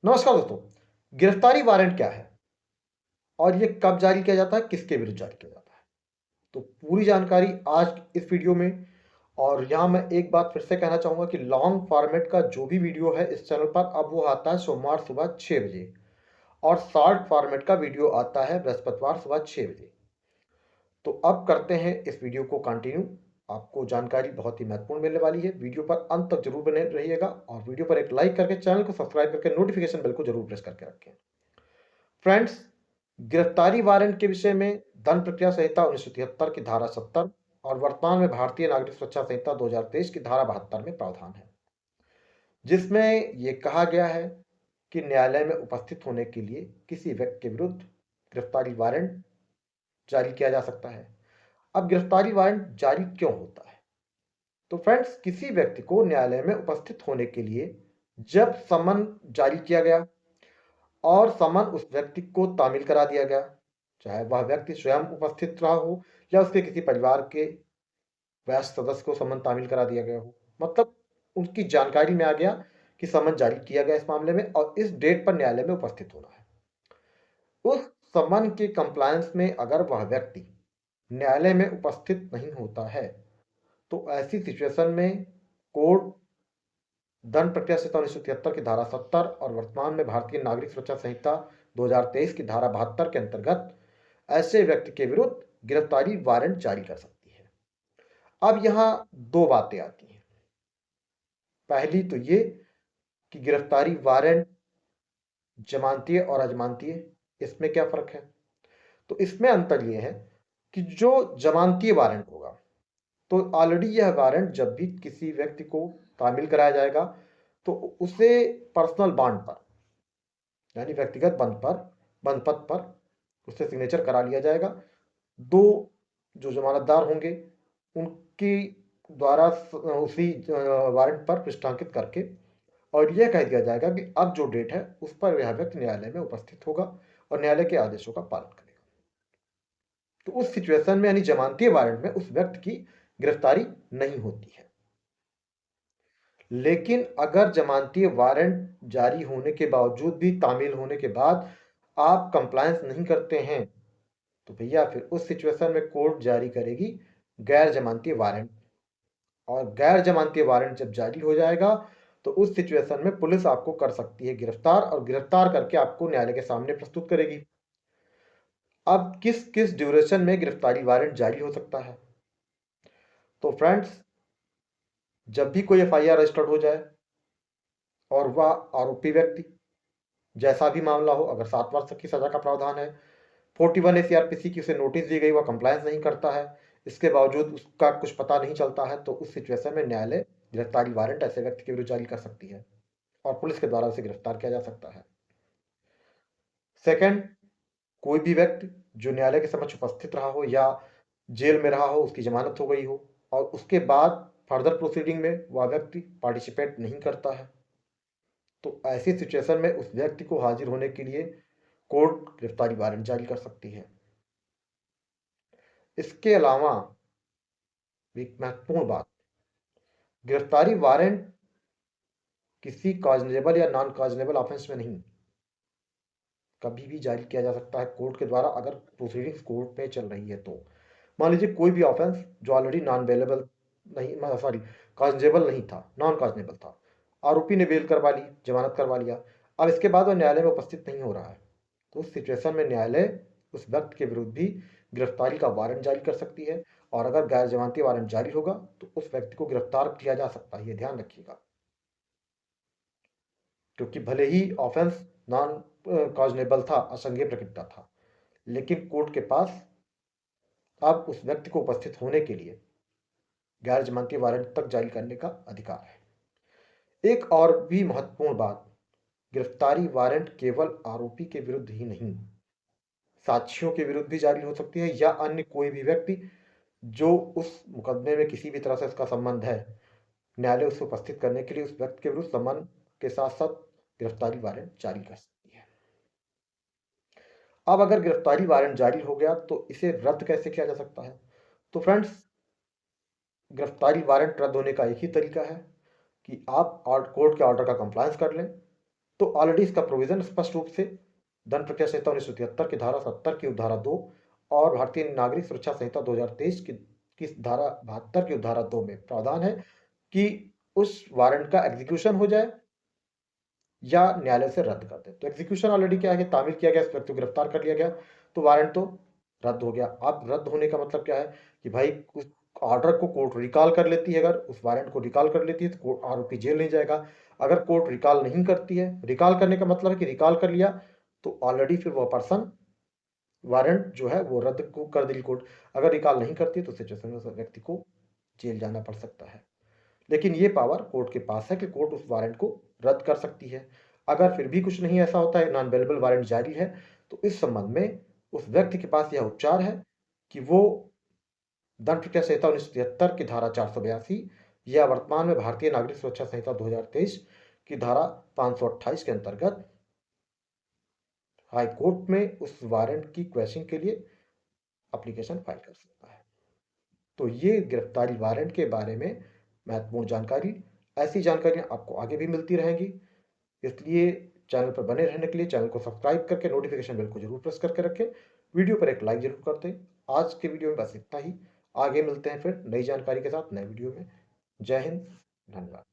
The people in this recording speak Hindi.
नमस्कार दोस्तों। गिरफ्तारी वारंट क्या है और ये कब जारी किया जाता है, किसके विरुद्ध जारी किया जाता है? तो पूरी जानकारी आज इस वीडियो में। और यहाँ मैं एक बात फिर से कहना चाहूँगा कि लॉन्ग फॉर्मेट का जो भी वीडियो है इस चैनल पर अब वो आता है सोमवार सुबह 6 बजे, और शॉर्ट फॉर्मेट का वीडियो आता है बृहस्पतिवार सुबह 6 बजे। तो अब करते हैं इस वीडियो को कंटिन्यू। आपको जानकारी बहुत ही महत्वपूर्ण मिलने वाली है। वीडियो पर अंत तक जरूर बने रहिएगा और वीडियो पर एक लाइक करके चैनल को सब्सक्राइब करके नोटिफिकेशन बेल को जरूर प्रेस करके रखें। फ्रेंड्स, गिरफ्तारी वारंट के विषय में दंड प्रक्रिया संहिता 1973 की धारा 70 और वर्तमान में भारतीय नागरिक सुरक्षा संहिता 2023 की धारा 72 में प्रावधान है, जिसमें यह कहा गया है कि न्यायालय में उपस्थित होने के लिए किसी व्यक्ति के विरुद्ध गिरफ्तारी वारंट जारी किया जा सकता है। अब गिरफ्तारी वारंट जारी क्यों होता है? तो फ्रेंड्स, किसी व्यक्ति को न्यायालय में उपस्थित होने के लिए जब समन जारी किया गया और समन उस व्यक्ति को तामील करा दिया गया, चाहे वह व्यक्ति स्वयं उपस्थित रहा हो या उसके किसी परिवार के वयस्क सदस्य को समन तामील करा दिया गया हो, मतलब उनकी जानकारी में आ गया कि समन जारी किया गया इस मामले में और इस डेट पर न्यायालय में उपस्थित होना है। उस समन के कंप्लायंस में अगर वह व्यक्ति न्यायालय में उपस्थित नहीं होता है तो ऐसी सिचुएशन में कोर्ट दंड प्रक्रिया संहिता 1973 की धारा 70 और वर्तमान में भारतीय नागरिक सुरक्षा संहिता 2023 की धारा 72 के अंतर्गत ऐसे व्यक्ति के विरुद्ध गिरफ्तारी वारंट जारी कर सकती है। अब यहां दो बातें आती हैं। पहली तो ये कि गिरफ्तारी वारंट जमानतीय और अजमानतीय, इसमें क्या फर्क है? तो इसमें अंतर यह है कि जो जमानतीय वारंट होगा तो ऑलरेडी यह वारंट जब भी किसी व्यक्ति को तामील कराया जाएगा तो उसे पर्सनल बॉन्ड पर, यानी व्यक्तिगत बंद पत्र पर उससे सिग्नेचर करा लिया जाएगा। दो जो जमानतदार होंगे उनकी द्वारा उसी वारंट पर पृष्ठांकित करके और यह कह दिया जाएगा कि अब जो डेट है उस पर यह व्यक्ति न्यायालय में उपस्थित होगा और न्यायालय के आदेशों का पालन करेगा। तो उस सिचुएशन में, यानी जमानतीय वारंट में, उस व्यक्ति की गिरफ्तारी नहीं होती है। लेकिन अगर जमानतीय वारंट जारी होने के बावजूद भी, तामील होने के बाद आप कंप्लायंस नहीं करते हैं तो भैया फिर उस सिचुएशन में कोर्ट जारी करेगी गैर जमानतीय वारंट। और गैर जमानतीय वारंट जब जारी हो जाएगा तो उस सिचुएशन में पुलिस आपको कर सकती है गिरफ्तार, और गिरफ्तार करके आपको न्यायालय के सामने प्रस्तुत करेगी। अब किस किस ड्यूरेशन में गिरफ्तारी वारंट जारी हो सकता है? तो फ्रेंड्स, जब भी कोई एफआईआर रजिस्टर्ड हो जाए और वह आरोपी व्यक्ति, जैसा भी मामला हो, अगर 7 वर्ष तक की सजा का प्रावधान है, 41 सीआरपीसी की उसे नोटिस दी गई, वह कंप्लायंस नहीं करता है, इसके बावजूद उसका कुछ पता नहीं चलता है, तो उस सिचुएशन में न्यायालय गिरफ्तारी वारंट ऐसे व्यक्ति के विरुद्ध जारी कर सकती है और पुलिस के द्वारा उसे गिरफ्तार किया जा सकता है। सेकंड, कोई भी व्यक्ति जो न्यायालय के समक्ष उपस्थित रहा हो या जेल में रहा हो, उसकी जमानत हो गई हो और उसके बाद फर्दर प्रोसीडिंग में वह व्यक्ति पार्टिसिपेट नहीं करता है, तो ऐसी सिचुएशन में उस व्यक्ति को हाजिर होने के लिए कोर्ट गिरफ्तारी वारंट जारी कर सकती है। इसके अलावा एक महत्वपूर्ण बात, गिरफ्तारी वारंट किसी कॉजनेबल या नॉन कॉजनेबल ऑफेंस में नहीं, कभी भी जारी किया जा सकता है कोर्ट के द्वारा अगर प्रोसीडिंग्स कोर्ट में चल रही है। तो मान लीजिए कोई भी ऑफेंस जो ऑलरेडी नॉन बेलेबल नहीं, सॉरी, कॉजनेबल नहीं था, नॉन कॉजनेबल था, आरोपी ने बेल करवा ली, जमानत करवा लिया, अब इसके बाद वो न्यायालय में उपस्थित नहीं हो रहा है, तो उस सिचुएशन में न्यायालय उस व्यक्ति के विरुद्ध भी गिरफ्तारी का वारंट जारी कर सकती है। और अगर गैर जमानती वारंट जारी होगा तो उस व्यक्ति को गिरफ्तार किया जा सकता है, ये ध्यान रखिएगा। क्योंकि भले ही ऑफेंस नॉन कॉजनेबल था, असंज्ञेय प्रकृति का था, लेकिन कोर्ट के पास अब उस व्यक्ति को उपस्थित होने के लिए गैर जमानती वारंट तक जारी करने का अधिकार है। एक और भी महत्वपूर्ण बात, गिरफ्तारी वारंट केवल आरोपी के विरुद्ध ही नहीं, साक्षियों के विरुद्ध भी जारी हो सकती है या अन्य कोई भी व्यक्ति जो उस मुकदमे में किसी भी तरह से उसका संबंध है, न्यायालय उसे उपस्थित करने के लिए उस व्यक्ति के विरुद्ध समन के साथ साथ गिरफ्तारी वारंट जारी कर सकती है। अब अगर गिरफ्तारी वारंट जारी हो गया तो इसे रद्द कैसे किया जा सकता है? तो फ्रेंड्स, गिरफ्तारी वारंट रद्द होने का एक ही तरीका है कि आप कोर्ट के ऑर्डर का कंप्लायंस कर लें, तो ऑलरेडी इसका प्रोविजन स्पष्ट रूप से दंड प्रक्रिया संहिता 1973 की धारा 70 की उपधारा 2 और भारतीय नागरिक सुरक्षा संहिता 2023 की धारा 72 की उपधारा 2 में प्रावधान है कि उस वारंट का एग्जीक्यूशन हो जाए या न्यायालय से रद्द कर दे। तो एग्जीक्यूशन ऑलरेडी क्या है, तामील किया गया, इस व्यक्ति को गिरफ्तार कर लिया गया, तो वारंट तो रद्द हो गया। अब रद्द होने का मतलब क्या है कि भाई उस ऑर्डर को कोर्ट रिकॉल कर लेती है, अगर उस वारंट को रिकॉल कर लेती है तो आरोपी जेल नहीं जाएगा। अगर कोर्ट रिकॉल नहीं करती है, रिकॉल करने का मतलब है कि रिकॉल कर लिया तो ऑलरेडी फिर वह पर्सन वारंट जो है वो रद्द को कर देगी कोर्ट। अगर रिकॉल नहीं करती तो सिचुएशन में उस व्यक्ति को जेल जाना पड़ सकता है। लेकिन ये पावर कोर्ट के पास है कि कोर्ट उस वारंट को रद्द कर सकती है। अगर फिर भी कुछ नहीं ऐसा होता है, नॉन अवेलेबल वारंट जारी है, तो इस संबंध में उस व्यक्ति के पास यह उपचार है कि वो दंड प्रक्रिया संहिता 1973 की धारा 482 या वर्तमान में भारतीय नागरिक सुरक्षा संहिता 2023 की धारा 528 के अंतर्गत हाई कोर्ट में उस वारंट की क्वेश्चन के लिए एप्लीकेशन फाइल कर सकता है। तो ये गिरफ्तारी वारंट के बारे में महत्वपूर्ण जानकारी। ऐसी जानकारियां आपको आगे भी मिलती रहेंगी, इसलिए चैनल पर बने रहने के लिए चैनल को सब्सक्राइब करके नोटिफिकेशन बेल को जरूर प्रेस करके रखें। वीडियो पर एक लाइक जरूर कर दें। आज के वीडियो में बस इतना ही। आगे मिलते हैं फिर नई जानकारी के साथ नए वीडियो में। जय हिंद, धन्यवाद।